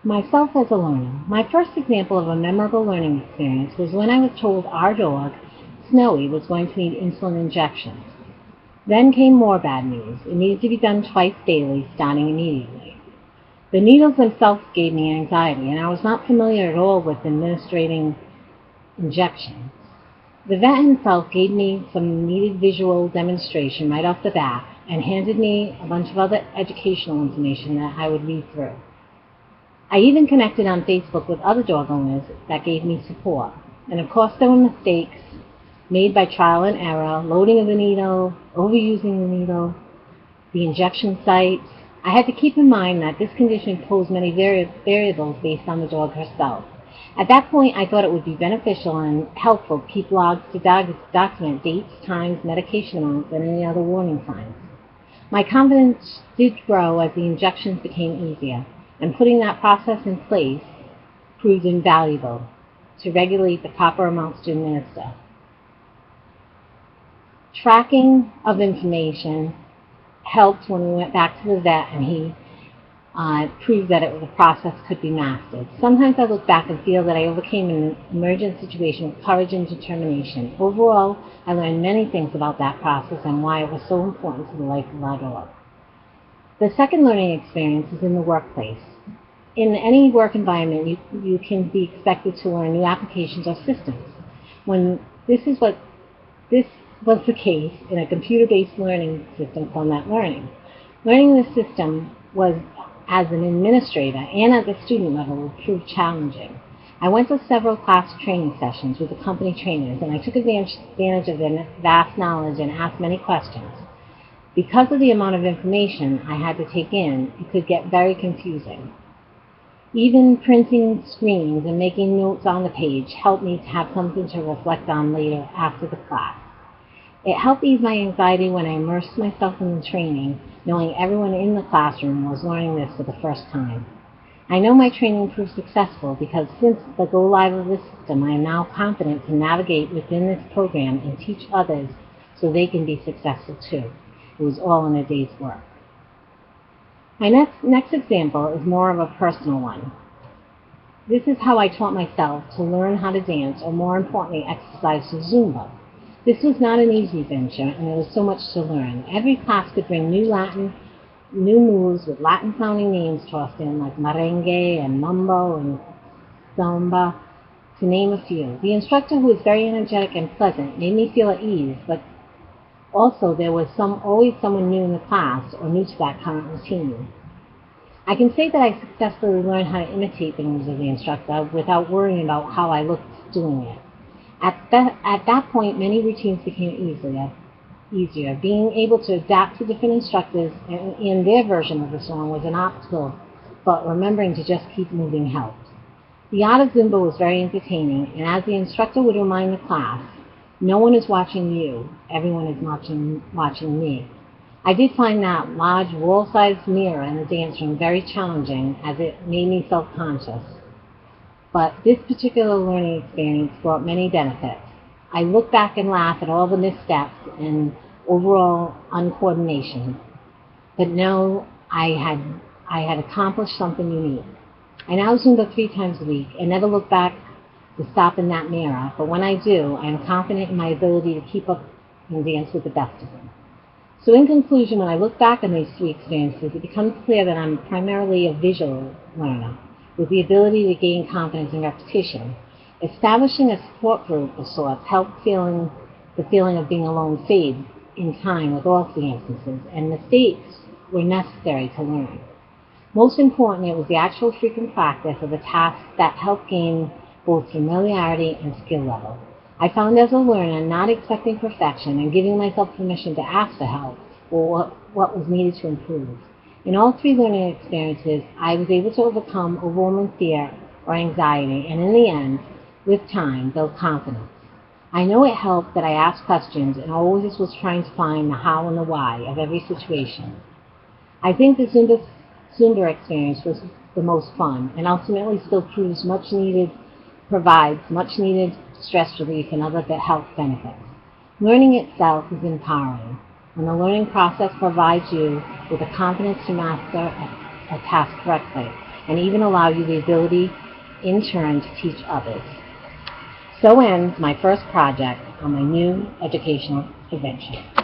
Myself as a learner. My first example of a memorable learning experience was when I was told our dog, Snowy, was going to need insulin injections. Then came more bad news. It needed to be done twice daily, starting immediately. The needles themselves gave me anxiety, and I was not familiar at all with administering injections. The vet himself gave me some needed visual demonstration right off the bat and handed me a bunch of other educational information that I would read through. I even connected on Facebook with other dog owners that gave me support. And of course there were mistakes made by trial and error, loading of the needle, overusing the needle, the injection sites. I had to keep in mind that this condition posed many variables based on the dog herself. At that point, I thought it would be beneficial and helpful to keep logs to document dates, times, medication amounts, and any other warning signs. My confidence did grow as the injections became easier, and putting that process in place proved invaluable to regulate the proper amounts to administer. Tracking of information helped when we went back to the vet and he proved that the process could be mastered. Sometimes I look back and feel that I overcame an emergent situation with courage and determination. Overall, I learned many things about that process and why it was so important to the life of our dog. The second learning experience is in the workplace. In any work environment, you can be expected to learn new applications or systems. When this was the case in a computer-based learning system called NetLearning. Learning this system was, as an administrator and at the student level, would prove challenging. I went to several class training sessions with the company trainers, and I took advantage of their vast knowledge and asked many questions. Because of the amount of information I had to take in, it could get very confusing. Even printing screens and making notes on the page helped me to have something to reflect on later after the class. It helped ease my anxiety when I immersed myself in the training, knowing everyone in the classroom was learning this for the first time. I know my training proved successful because since the go-live of this system, I am now confident to navigate within this program and teach others so they can be successful too. It was all in a day's work. My next example is more of a personal one. This is how I taught myself to learn how to dance, or more importantly, exercise to Zumba. This was not an easy venture, and there was so much to learn. Every class could bring new moves with Latin-sounding names tossed in, like merengue and mambo and samba, to name a few. The instructor, who was very energetic and pleasant, made me feel at ease, but also there was always someone new in the class or new to that current routine. I can say that I successfully learned how to imitate the moves of the instructor without worrying about how I looked doing it. At that point, many routines became easier. Being able to adapt to different instructors and their version of the song was an obstacle, but remembering to just keep moving helped. The art of Zumba was very entertaining, and as the instructor would remind the class, no one is watching you, everyone is watching me. I did find that large wall-sized mirror in the dance room very challenging, as it made me self-conscious. But this particular learning experience brought many benefits. I look back and laugh at all the missteps and overall uncoordination, but know I had accomplished something unique. I now Zumba 3 times a week and never look back to stop in that mirror, but when I do, I am confident in my ability to keep up and dance with the best of them. So in conclusion, when I look back on these 3 experiences, it becomes clear that I'm primarily a visual learner, with the ability to gain confidence and repetition. Establishing a support group of sorts helped the feeling of being alone fade in time with all 3 instances, and mistakes were necessary to learn. Most importantly, it was the actual frequent practice of the tasks that helped gain both familiarity and skill level. I found as a learner, not expecting perfection and giving myself permission to ask for help or what was needed to improve. In all 3 learning experiences, I was able to overcome overwhelming fear or anxiety, and in the end, with time, build confidence. I know it helped that I asked questions and always was trying to find the how and the why of every situation. I think the Zumba experience was the most fun and ultimately still provides much needed stress relief and other health benefits. Learning itself is empowering, and the learning process provides you with the confidence to master a task correctly. and even allow you the ability, in turn, to teach others. So ends my first project on my new educational adventure.